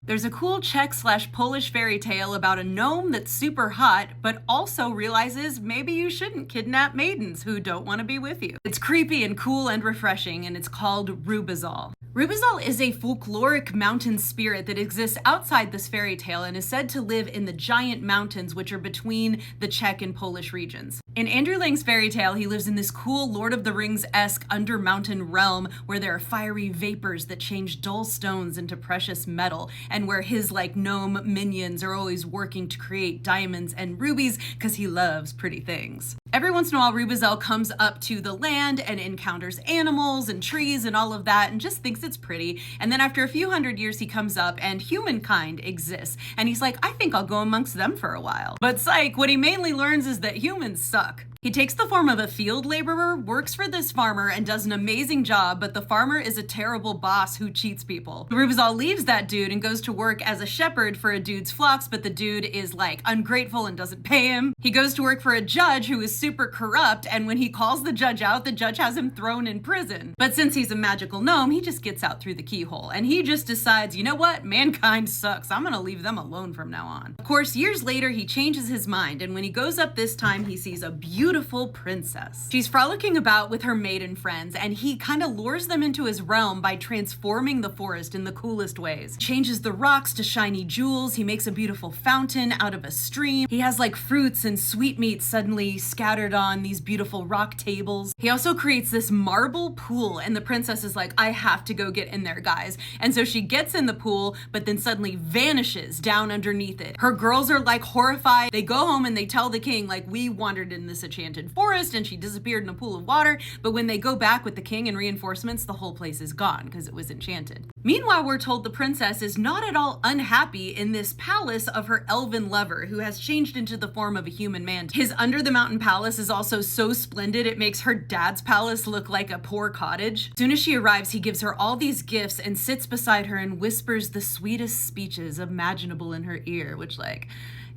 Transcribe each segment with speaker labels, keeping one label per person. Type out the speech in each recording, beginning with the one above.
Speaker 1: There's a cool Czech/Polish fairy tale about a gnome that's super hot, but also realizes maybe you shouldn't kidnap maidens who don't want to be with you. It's creepy and cool and refreshing, and it's called Rubezahl. Rubezahl is a folkloric mountain spirit that exists outside this fairy tale and is said to live in the giant mountains which are between the Czech and Polish regions. In Andrew Lang's fairy tale, he lives in this cool Lord of the Rings-esque under-mountain realm where there are fiery vapors that change dull stones into precious metal, and where his gnome minions are always working to create diamonds and rubies because he loves pretty things. Every once in a while, Rubezahl comes up to the land and encounters animals and trees and all of that and just thinks it's pretty. And then after a few hundred years, he comes up and humankind exists. And he's like, I think I'll go amongst them for a while. But psych, what he mainly learns is that humans suck. He takes the form of a field laborer, works for this farmer, and does an amazing job, but the farmer is a terrible boss who cheats people. Rubezahl leaves that dude and goes to work as a shepherd for a dude's flocks, but the dude is ungrateful and doesn't pay him. He goes to work for a judge who is super corrupt, and when he calls the judge out, the judge has him thrown in prison. But since he's a magical gnome, he just gets out through the keyhole, and he just decides, you know what, mankind sucks. I'm gonna leave them alone from now on. Of course, years later, he changes his mind, and when he goes up this time, he sees a beautiful princess. She's frolicking about with her maiden friends, and he kind of lures them into his realm by transforming the forest in the coolest ways. Changes the rocks to shiny jewels. He makes a beautiful fountain out of a stream. He has fruits and sweetmeats suddenly scattered on these beautiful rock tables. He also creates this marble pool, and the princess is like, I have to go get in there, guys. And so she gets in the pool, but then suddenly vanishes down underneath it. Her girls are horrified. They go home and they tell the king, we wandered in this enchanted forest and she disappeared in a pool of water. But when they go back with the king and reinforcements, the whole place is gone because it was enchanted. Meanwhile, we're told the princess is not at all unhappy in this palace of her elven lover, who has changed into the form of a human man. His under the mountain palace is also so splendid it makes her dad's palace look like a poor cottage. As soon as she arrives, he gives her all these gifts and sits beside her and whispers the sweetest speeches imaginable in her ear, which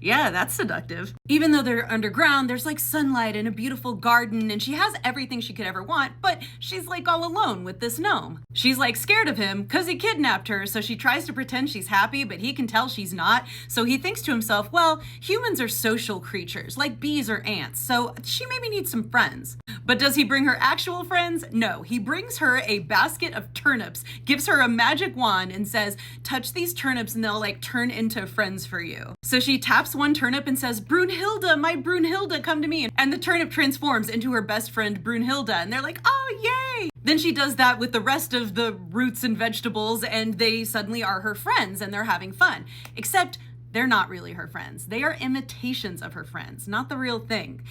Speaker 1: yeah, that's seductive. Even though they're underground, there's sunlight and a beautiful garden, and she has everything she could ever want, but she's all alone with this gnome. She's scared of him because he kidnapped her, so she tries to pretend she's happy, but he can tell she's not. So he thinks to himself, well, humans are social creatures, like bees or ants, so she maybe needs some friends. But does he bring her actual friends? No, he brings her a basket of turnips, gives her a magic wand, and says, touch these turnips and they'll turn into friends for you. So she taps one turnip and says, Brunhilde, my Brunhilde, come to me. And the turnip transforms into her best friend, Brunhilde. And they're like, oh, yay. Then she does that with the rest of the roots and vegetables, and they suddenly are her friends and they're having fun. Except they're not really her friends. They are imitations of her friends, not the real thing.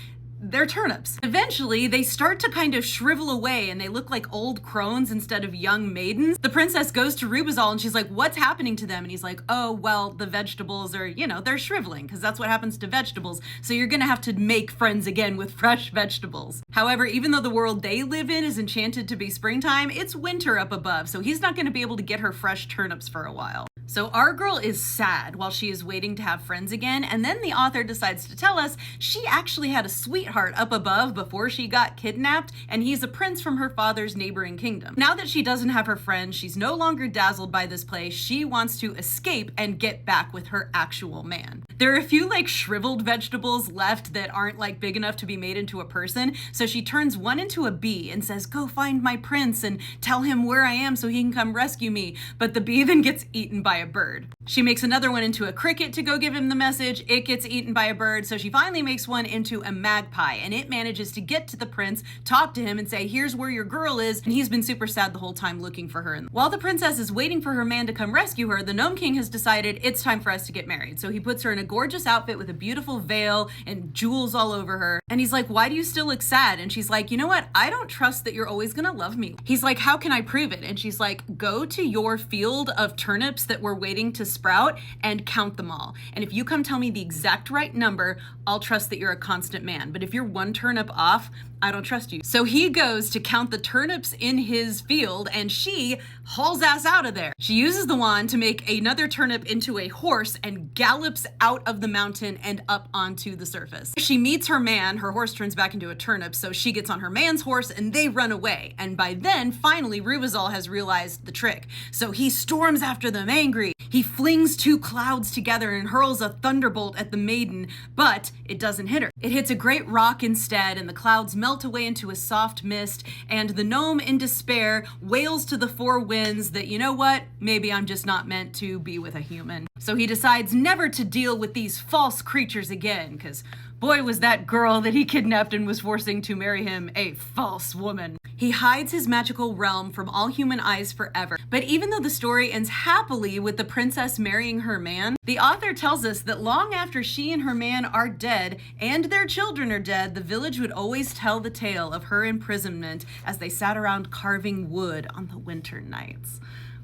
Speaker 1: They're turnips. Eventually, they start to kind of shrivel away and they look like old crones instead of young maidens. The princess goes to Rubezahl and she's like, what's happening to them? And he's like, oh, well, the vegetables are, they're shriveling because that's what happens to vegetables. So you're gonna have to make friends again with fresh vegetables. However, even though the world they live in is enchanted to be springtime, it's winter up above. So he's not gonna be able to get her fresh turnips for a while. So our girl is sad while she is waiting to have friends again, and then the author decides to tell us she actually had a sweetheart up above before she got kidnapped, and he's a prince from her father's neighboring kingdom. Now that she doesn't have her friends, she's no longer dazzled by this place. She wants to escape and get back with her actual man. There are a few shriveled vegetables left that aren't big enough to be made into a person, so she turns one into a bee and says, go find my prince and tell him where I am so he can come rescue me. But the bee then gets eaten by a bird. She makes another one into a cricket to go give him the message. It gets eaten by a bird, so she finally makes one into a magpie, and it manages to get to the prince, talk to him, and say, here's where your girl is, and he's been super sad the whole time looking for her. And while the princess is waiting for her man to come rescue her, the Gnome King has decided it's time for us to get married. So he puts her in a gorgeous outfit with a beautiful veil and jewels all over her, and he's like, why do you still look sad? And she's like, you know what? I don't trust that you're always gonna love me. He's like, how can I prove it? And she's like, go to your field of turnips that were waiting to sprout and count them all. And if you come tell me the exact right number, I'll trust that you're a constant man. But if you're one turnip off, I don't trust you. So he goes to count the turnips in his field, and she hauls ass out of there. She uses the wand to make another turnip into a horse and gallops out of the mountain and up onto the surface. She meets her man, her horse turns back into a turnip, so she gets on her man's horse and they run away. And by then, finally, Rubezahl has realized the trick. So he storms after them angry angry. He flings two clouds together and hurls a thunderbolt at the maiden, but it doesn't hit her. It hits a great rock instead, and the clouds melt away into a soft mist, and the gnome, in despair, wails to the four winds that, you know what, maybe I'm just not meant to be with a human. So he decides never to deal with these false creatures again, because boy, was that girl that he kidnapped and was forcing to marry him a false woman. He hides his magical realm from all human eyes forever. But even though the story ends happily with the princess marrying her man, the author tells us that long after she and her man are dead, and their children are dead, the village would always tell the tale of her imprisonment as they sat around carving wood on the winter nights.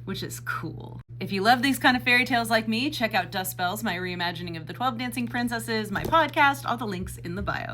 Speaker 1: Which is cool. If you love these kind of fairy tales like me, check out Dust Bells, my reimagining of the 12 Dancing Princesses, my podcast, all the links in the bio.